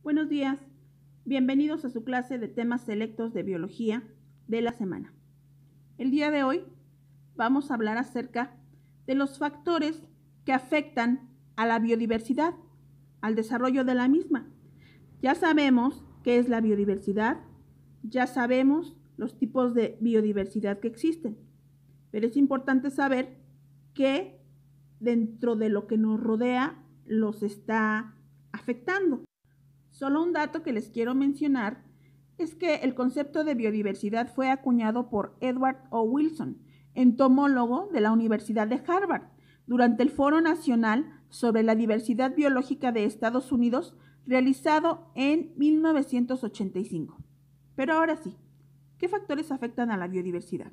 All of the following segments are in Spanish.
Buenos días, bienvenidos a su clase de temas selectos de biología de la semana. El día de hoy vamos a hablar acerca de los factores que afectan a la biodiversidad, al desarrollo de la misma. Ya sabemos qué es la biodiversidad, ya sabemos los tipos de biodiversidad que existen, pero es importante saber qué dentro de lo que nos rodea los está afectando. Solo un dato que les quiero mencionar es que el concepto de biodiversidad fue acuñado por Edward O. Wilson, entomólogo de la Universidad de Harvard, durante el Foro Nacional sobre la Diversidad Biológica de Estados Unidos, realizado en 1985. Pero ahora sí, ¿qué factores afectan a la biodiversidad?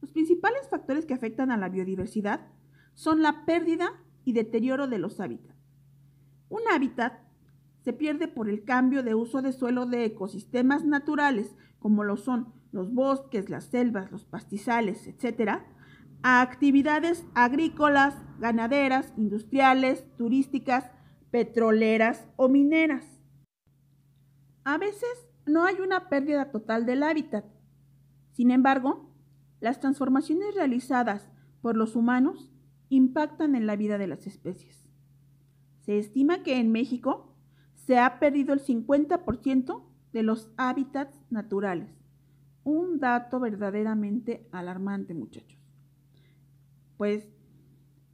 Los principales factores que afectan a la biodiversidad son la pérdida y deterioro de los hábitats. Un hábitat se pierde por el cambio de uso de suelo de ecosistemas naturales, como lo son los bosques, las selvas, los pastizales, etc., a actividades agrícolas, ganaderas, industriales, turísticas, petroleras o mineras. A veces no hay una pérdida total del hábitat. Sin embargo, las transformaciones realizadas por los humanos impactan en la vida de las especies. Se estima que en México se ha perdido el 50% de los hábitats naturales. Un dato verdaderamente alarmante, muchachos. Pues,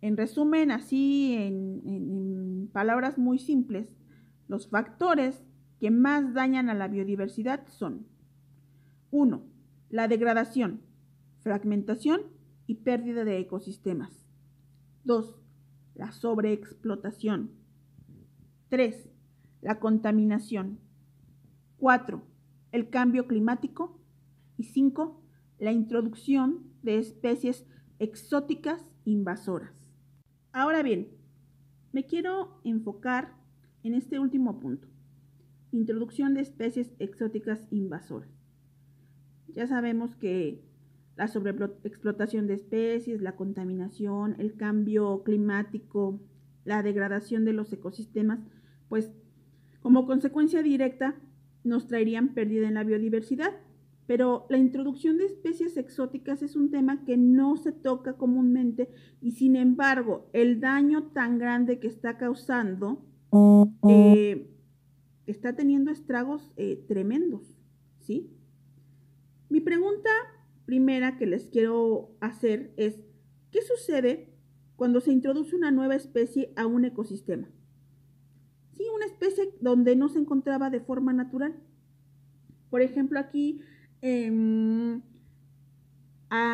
en resumen, así en palabras muy simples, los factores que más dañan a la biodiversidad son: 1. La degradación, fragmentación y pérdida de ecosistemas. 2. La sobreexplotación. 3. La contaminación. 4. El cambio climático. Y 5. La introducción de especies exóticas invasoras. Ahora bien, me quiero enfocar en este último punto. Introducción de especies exóticas invasoras. Ya sabemos que la sobreexplotación de especies, la contaminación, el cambio climático, la degradación de los ecosistemas, pues como consecuencia directa nos traerían pérdida en la biodiversidad. Pero la introducción de especies exóticas es un tema que no se toca comúnmente y sin embargo el daño tan grande que está causando está teniendo estragos tremendos, ¿sí? Mi pregunta primera que les quiero hacer es: ¿qué sucede cuando se introduce una nueva especie a un ecosistema? Sí, una especie donde no se encontraba de forma natural. Por ejemplo, aquí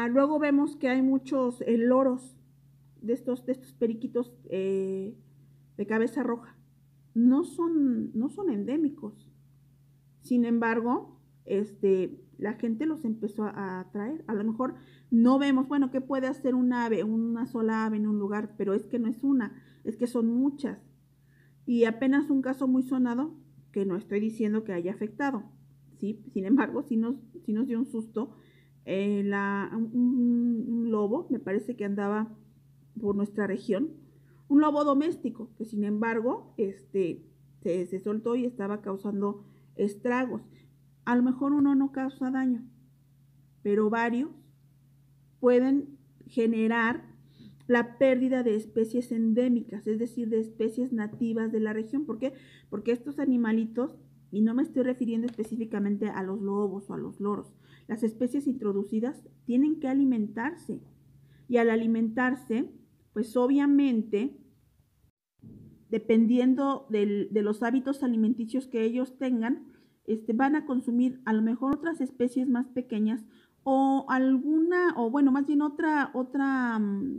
luego vemos que hay muchos loros de estos periquitos de cabeza roja. No son endémicos. Sin embargo, la gente los empezó a traer. A lo mejor no vemos, bueno, ¿qué puede hacer un ave, una sola ave en un lugar? Pero es que no es una, es que son muchas. Y apenas un caso muy sonado, que no estoy diciendo que haya afectado, ¿sí? Sin embargo, sí nos dio un susto. Un lobo, me parece que andaba por nuestra región, un lobo doméstico, que sin embargo, se soltó y estaba causando estragos. A lo mejor uno no causa daño, pero varios pueden generar la pérdida de especies endémicas, es decir, de especies nativas de la región. ¿Por qué? Porque estos animalitos, y no me estoy refiriendo específicamente a los lobos o a los loros, las especies introducidas tienen que alimentarse. Y al alimentarse, pues obviamente, dependiendo de los hábitos alimenticios que ellos tengan, van a consumir a lo mejor otras especies más pequeñas o más bien otra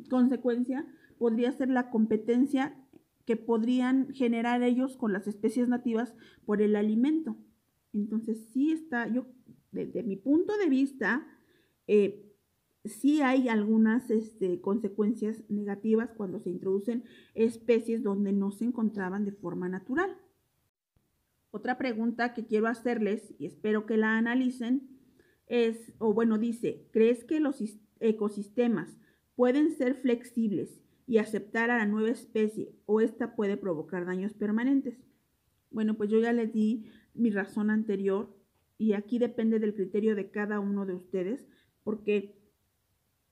consecuencia podría ser la competencia que podrían generar ellos con las especies nativas por el alimento. Entonces sí está, yo desde mi punto de vista, sí hay algunas consecuencias negativas cuando se introducen especies donde no se encontraban de forma natural. Otra pregunta que quiero hacerles y espero que la analicen dice: ¿crees que los ecosistemas pueden ser flexibles y aceptar a la nueva especie o esta puede provocar daños permanentes? Bueno, pues yo ya les di mi razón anterior y aquí depende del criterio de cada uno de ustedes, porque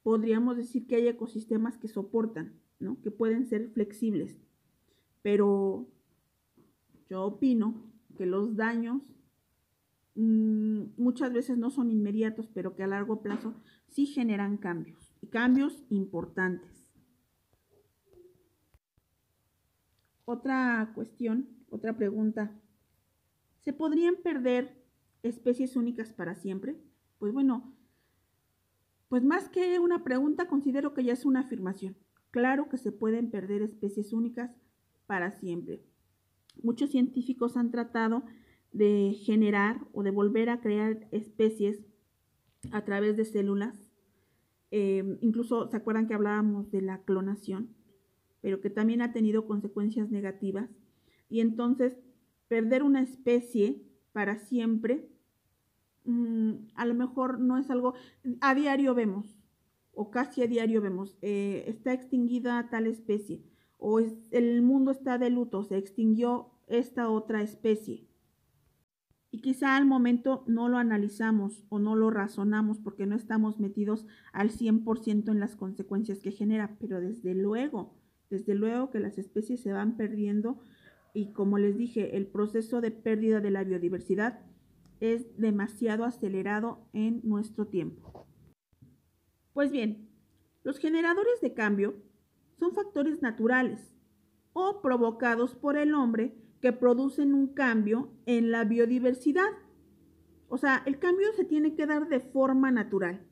podríamos decir que hay ecosistemas que soportan, ¿no? Que pueden ser flexibles, pero yo opino que los daños muchas veces no son inmediatos, pero que a largo plazo sí generan cambios, y cambios importantes. Otra cuestión, otra pregunta, ¿se podrían perder especies únicas para siempre? Pues bueno, pues más que una pregunta, considero que ya es una afirmación. Claro que se pueden perder especies únicas para siempre. Muchos científicos han tratado de generar o de volver a crear especies a través de células. Incluso se acuerdan que hablábamos de la clonación, pero que también ha tenido consecuencias negativas. Y entonces, perder una especie para siempre, a lo mejor no es algo, a diario vemos, o casi a diario vemos, está extinguida tal especie, o el mundo está de luto, se extinguió esta otra especie. Y quizá al momento no lo analizamos o no lo razonamos porque no estamos metidos al 100% en las consecuencias que genera, pero desde luego que las especies se van perdiendo y como les dije, el proceso de pérdida de la biodiversidad es demasiado acelerado en nuestro tiempo. Pues bien, los generadores de cambio son factores naturales o provocados por el hombre que producen un cambio en la biodiversidad. O sea, el cambio se tiene que dar de forma natural,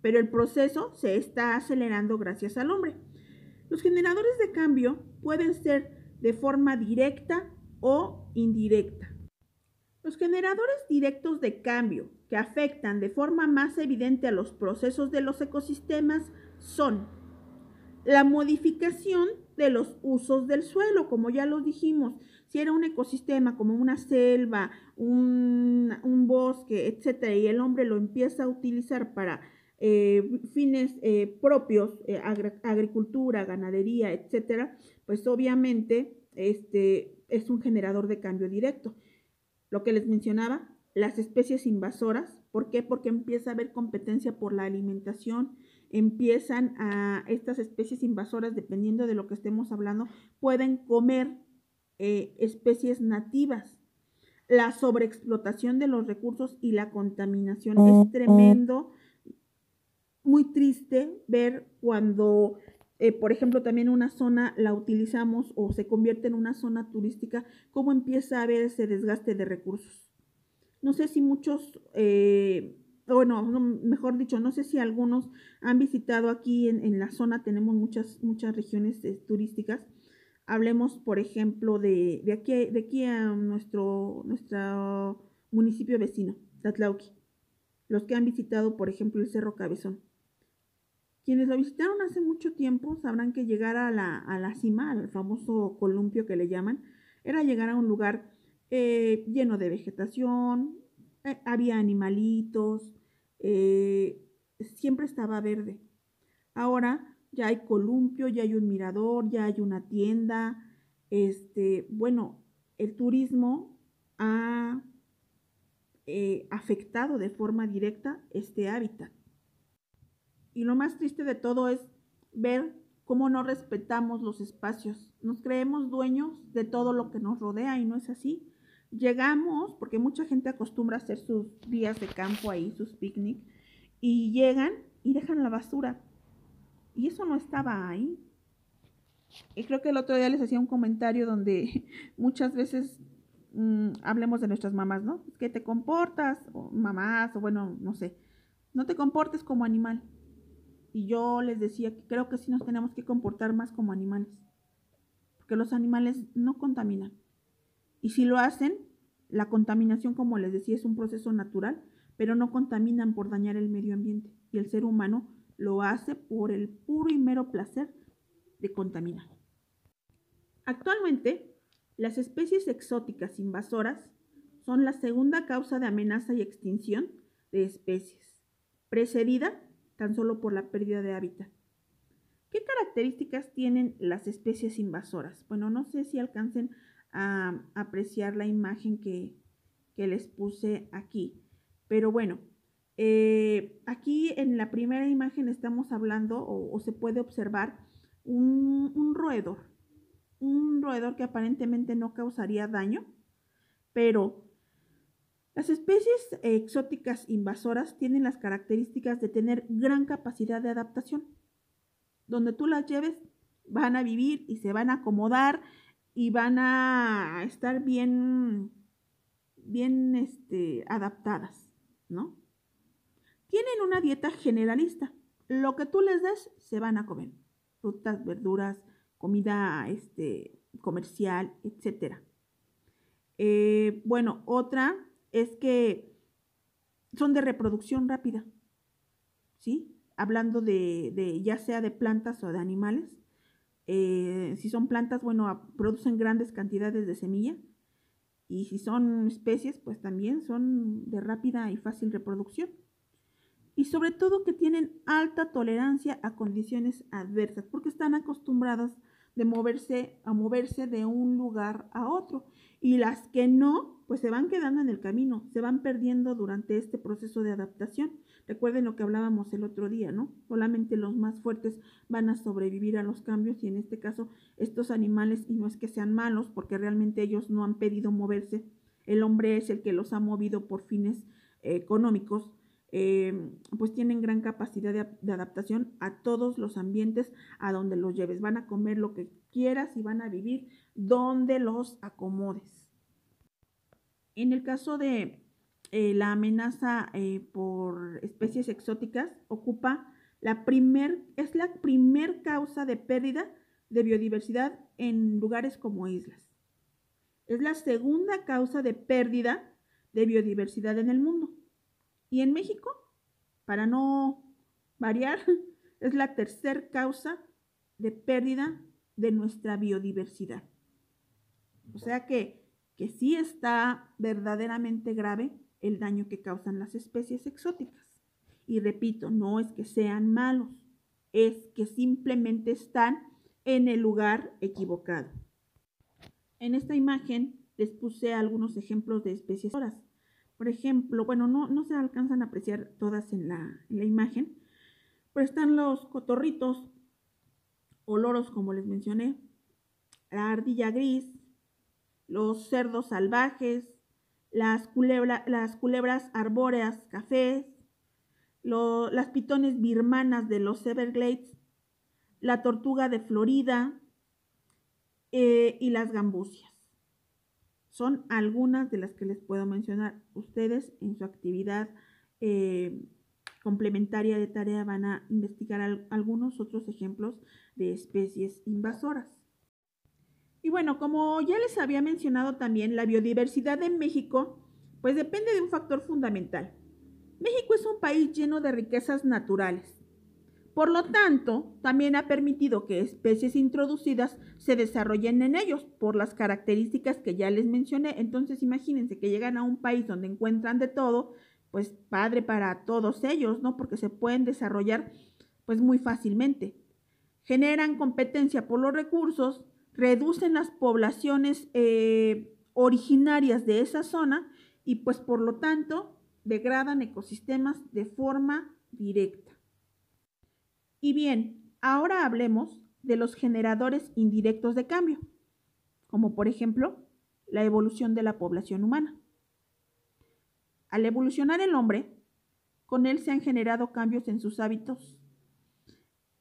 pero el proceso se está acelerando gracias al hombre. Los generadores de cambio pueden ser de forma directa o indirecta. Los generadores directos de cambio que afectan de forma más evidente a los procesos de los ecosistemas son la modificación de los usos del suelo, como ya lo dijimos. Si era un ecosistema como una selva, un bosque, etcétera, y el hombre lo empieza a utilizar para fines propios, agricultura, ganadería, etcétera, pues obviamente es un generador de cambio directo. Lo que les mencionaba, las especies invasoras, ¿por qué? Porque empieza a haber competencia por la alimentación, empiezan a estas especies invasoras, dependiendo de lo que estemos hablando, pueden comer especies nativas. La sobreexplotación de los recursos y la contaminación es tremendo, muy triste ver cuando, por ejemplo, también una zona la utilizamos o se convierte en una zona turística, cómo empieza a haber ese desgaste de recursos. No sé si muchos, bueno, no, mejor dicho, no sé si algunos han visitado aquí en la zona, tenemos muchas regiones turísticas. Hablemos, por ejemplo, de aquí a nuestro municipio vecino, Tlatlauqui. Los que han visitado, por ejemplo, el Cerro Cabezón. Quienes lo visitaron hace mucho tiempo sabrán que llegar a la cima, al famoso columpio que le llaman, era llegar a un lugar lleno de vegetación, había animalitos, siempre estaba verde. Ahora ya hay columpio, ya hay un mirador, ya hay una tienda. Bueno, el turismo ha afectado de forma directa este hábitat. Y lo más triste de todo es ver cómo no respetamos los espacios. Nos creemos dueños de todo lo que nos rodea y no es así. Llegamos, porque mucha gente acostumbra a hacer sus días de campo ahí, sus picnic, y llegan y dejan la basura. Y eso no estaba ahí. Y creo que el otro día les hacía un comentario donde muchas veces hablemos de nuestras mamás, ¿no? Es que te comportas, o mamás, o bueno, no sé, no te comportes como animal. Y yo les decía que creo que sí nos tenemos que comportar más como animales, porque los animales no contaminan. Y si lo hacen, la contaminación, como les decía, es un proceso natural, pero no contaminan por dañar el medio ambiente. Y el ser humano lo hace por el puro y mero placer de contaminar. Actualmente, las especies exóticas invasoras son la segunda causa de amenaza y extinción de especies, precedida tan solo por la pérdida de hábitat. ¿Qué características tienen las especies invasoras? Bueno, no sé si alcancen a apreciar la imagen que les puse aquí. Pero bueno, aquí en la primera imagen estamos hablando o se puede observar un roedor que aparentemente no causaría daño, pero las especies exóticas invasoras tienen las características de tener gran capacidad de adaptación. Donde tú las lleves, van a vivir y se van a acomodar y van a estar bien adaptadas, ¿no? Tienen una dieta generalista. Lo que tú les des, se van a comer. Frutas, verduras, comida comercial, etc. Bueno, otra es que son de reproducción rápida, ¿sí? Hablando de ya sea de plantas o de animales. Si son plantas, bueno, producen grandes cantidades de semilla. Y si son especies, pues también son de rápida y fácil reproducción. Y sobre todo que tienen alta tolerancia a condiciones adversas, porque están acostumbradas a moverse de un lugar a otro. Y las que no, pues se van quedando en el camino, se van perdiendo durante este proceso de adaptación. Recuerden lo que hablábamos el otro día, ¿no? Solamente los más fuertes van a sobrevivir a los cambios y en este caso estos animales, y no es que sean malos, porque realmente ellos no han pedido moverse, el hombre es el que los ha movido por fines económicos, pues tienen gran capacidad de adaptación a todos los ambientes a donde los lleves. Van a comer lo que quieras y van a vivir donde los acomodes. En el caso de la amenaza por especies exóticas, es la primer causa de pérdida de biodiversidad en lugares como islas. Es la segunda causa de pérdida de biodiversidad en el mundo. Y en México, para no variar, es la tercera causa de pérdida de nuestra biodiversidad. O sea que sí está verdaderamente grave el daño que causan las especies exóticas. Y repito, no es que sean malos, es que simplemente están en el lugar equivocado. En esta imagen les puse algunos ejemplos de especies invasoras. Por ejemplo, bueno, no se alcanzan a apreciar todas en la imagen, pero están los cotorritos o loros, como les mencioné, la ardilla gris, los cerdos salvajes, las culebras arbóreas cafés, las pitones birmanas de los Everglades, la tortuga de Florida y las gambusias. Son algunas de las que les puedo mencionar. Ustedes en su actividad complementaria de tarea van a investigar algunos otros ejemplos de especies invasoras. Y bueno, como ya les había mencionado también, la biodiversidad en México pues depende de un factor fundamental. México es un país lleno de riquezas naturales. Por lo tanto, también ha permitido que especies introducidas se desarrollen en ellos por las características que ya les mencioné. Entonces, imagínense que llegan a un país donde encuentran de todo, pues padre para todos ellos, ¿no? Porque se pueden desarrollar pues muy fácilmente. Generan competencia por los recursos, reducen las poblaciones originarias de esa zona y pues por lo tanto degradan ecosistemas de forma directa. Y bien, ahora hablemos de los generadores indirectos de cambio, como por ejemplo la evolución de la población humana. Al evolucionar el hombre, con él se han generado cambios en sus hábitos,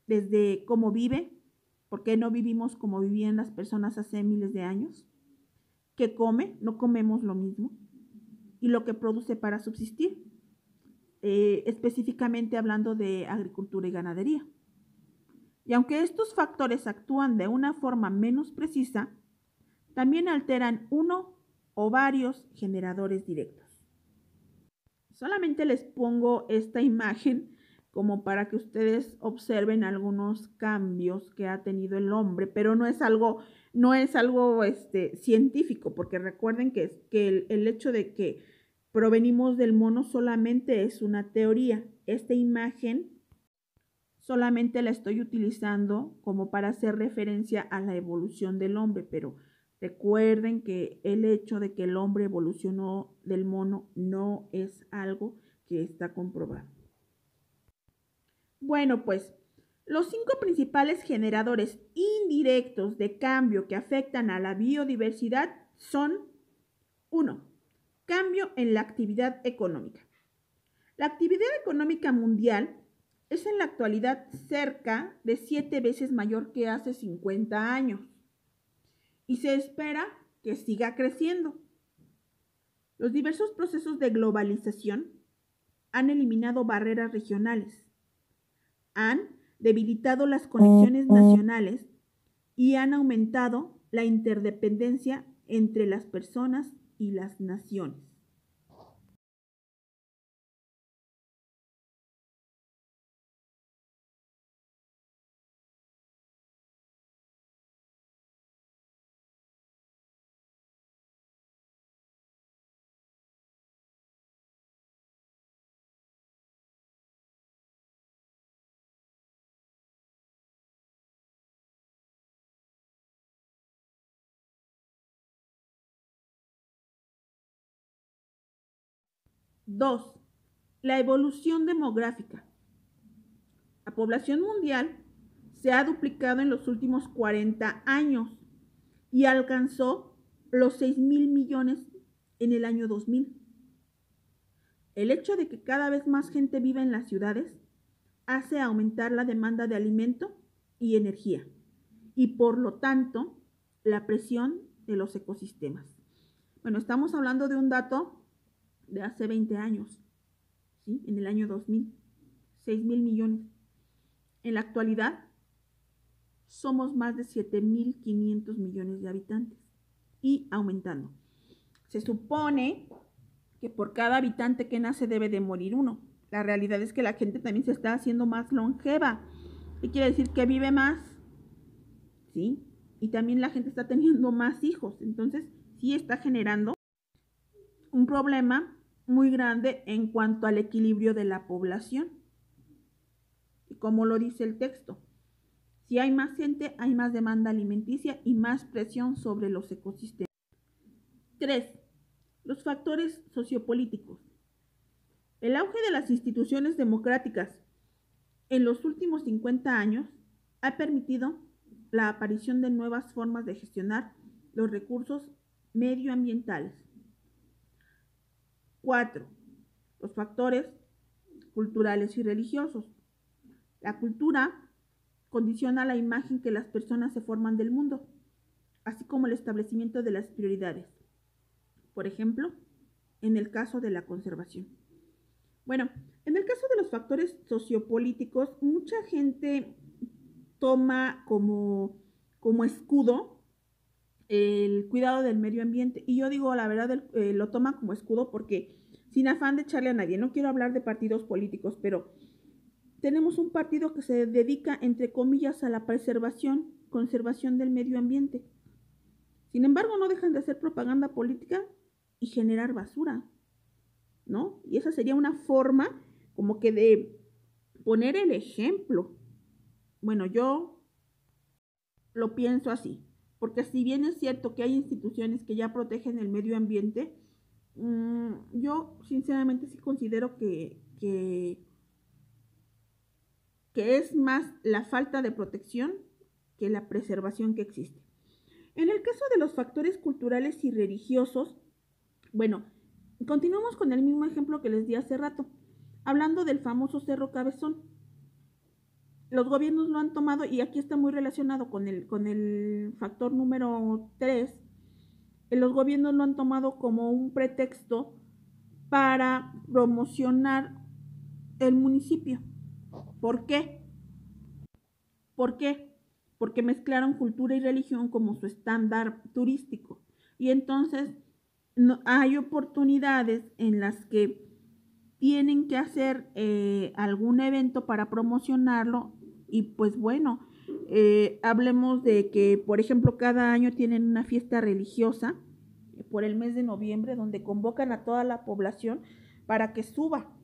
desde cómo vive, por qué no vivimos como vivían las personas hace miles de años, qué come, no comemos lo mismo, y lo que produce para subsistir, específicamente hablando de agricultura y ganadería. Y aunque estos factores actúan de una forma menos precisa, también alteran uno o varios generadores directos. Solamente les pongo esta imagen como para que ustedes observen algunos cambios que ha tenido el hombre, pero no es algo científico, porque recuerden que el hecho de que provenimos del mono solamente es una teoría. Esta imagen solamente la estoy utilizando como para hacer referencia a la evolución del hombre, pero Recuerden que el hecho de que el hombre evolucionó del mono no es algo que está comprobado. Bueno, pues los 5 principales generadores indirectos de cambio que afectan a la biodiversidad son: 1. Cambio en la actividad económica. La actividad económica mundial es en la actualidad cerca de 7 veces mayor que hace 50 años y se espera que siga creciendo. Los diversos procesos de globalización han eliminado barreras regionales, han debilitado las conexiones nacionales y han aumentado la interdependencia entre las personas y las naciones. Dos, la evolución demográfica. La población mundial se ha duplicado en los últimos 40 años y alcanzó los 6.000 millones en el año 2000. El hecho de que cada vez más gente viva en las ciudades hace aumentar la demanda de alimento y energía y por lo tanto la presión de los ecosistemas. Bueno, estamos hablando de un dato de hace 20 años, ¿sí? En el año 2000, 6.000 millones. En la actualidad somos más de 7.500 millones de habitantes y aumentando. Se supone que por cada habitante que nace debe de morir uno. La realidad es que la gente también se está haciendo más longeva. ¿Qué quiere decir? Que vive más, ¿sí? Y también la gente está teniendo más hijos. Entonces, sí está generando un problema muy grande en cuanto al equilibrio de la población. Y como lo dice el texto, si hay más gente, hay más demanda alimenticia y más presión sobre los ecosistemas. 3. Los factores sociopolíticos. El auge de las instituciones democráticas en los últimos 50 años ha permitido la aparición de nuevas formas de gestionar los recursos medioambientales. 4. Los factores culturales y religiosos. La cultura condiciona la imagen que las personas se forman del mundo, así como el establecimiento de las prioridades. Por ejemplo, en el caso de la conservación. Bueno, en el caso de los factores sociopolíticos, mucha gente toma como escudo el cuidado del medio ambiente. Y yo digo, la verdad, lo toma como escudo porque, sin afán de echarle a nadie, no quiero hablar de partidos políticos, pero tenemos un partido que se dedica, entre comillas, a la conservación del medio ambiente. Sin embargo, no dejan de hacer propaganda política y generar basura, ¿no? Y esa sería una forma como que de poner el ejemplo. Bueno, yo lo pienso así, porque si bien es cierto que hay instituciones que ya protegen el medio ambiente, yo sinceramente sí considero que es más la falta de protección que la preservación que existe. En el caso de los factores culturales y religiosos, bueno, continuamos con el mismo ejemplo que les di hace rato, hablando del famoso Cerro Cabezón. Los gobiernos lo han tomado, y aquí está muy relacionado con el factor número 3, los gobiernos lo han tomado como un pretexto para promocionar el municipio. ¿Por qué? ¿Por qué? Porque mezclaron cultura y religión como su estándar turístico. Y entonces no, hay oportunidades en las que tienen que hacer algún evento para promocionarlo. Y pues bueno, hablemos de que, por ejemplo, cada año tienen una fiesta religiosa por el mes de noviembre donde convocan a toda la población para que suba.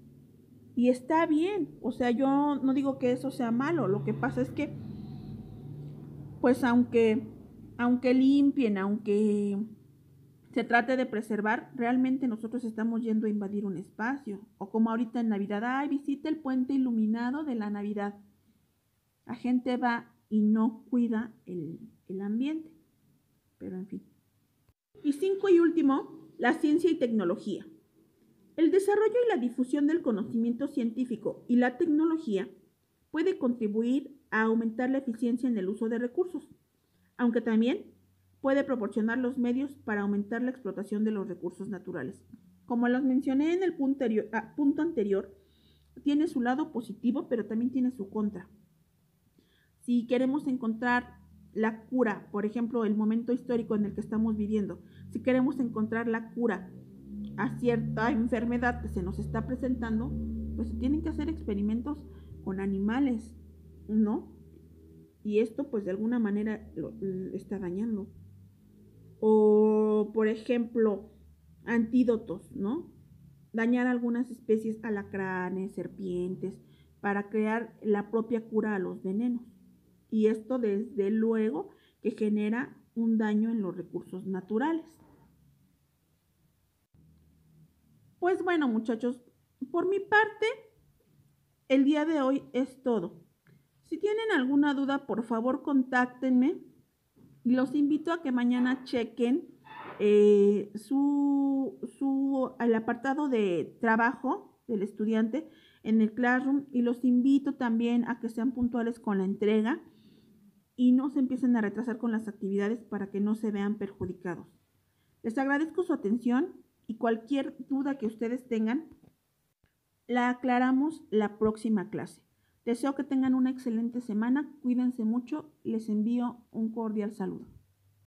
Y está bien, o sea, yo no digo que eso sea malo, lo que pasa es que, pues aunque aunque limpien, aunque se trate de preservar, realmente nosotros estamos yendo a invadir un espacio. O como ahorita en Navidad, ay, visita el puente iluminado de la Navidad. La gente va y no cuida el ambiente. Pero en fin. Y 5 y último, la ciencia y tecnología. El desarrollo y la difusión del conocimiento científico y la tecnología puede contribuir a aumentar la eficiencia en el uso de recursos, aunque también puede proporcionar los medios para aumentar la explotación de los recursos naturales. Como los mencioné en el punto anterior, tiene su lado positivo, pero también tiene su contra. Si queremos encontrar la cura, por ejemplo, el momento histórico en el que estamos viviendo, si queremos encontrar la cura a cierta enfermedad que se nos está presentando, pues se tienen que hacer experimentos con animales, ¿no? Y esto pues de alguna manera lo está dañando. O, por ejemplo, antídotos, ¿no? Dañar algunas especies, alacranes, serpientes, para crear la propia cura a los venenos. Y esto desde luego que genera un daño en los recursos naturales. Pues bueno, muchachos, por mi parte, el día de hoy es todo. Si tienen alguna duda, por favor, contáctenme. Los invito a que mañana chequen el apartado de trabajo del estudiante en el Classroom, y los invito también a que sean puntuales con la entrega y no se empiecen a retrasar con las actividades para que no se vean perjudicados. Les agradezco su atención y cualquier duda que ustedes tengan, la aclaramos la próxima clase. Deseo que tengan una excelente semana, cuídense mucho, les envío un cordial saludo.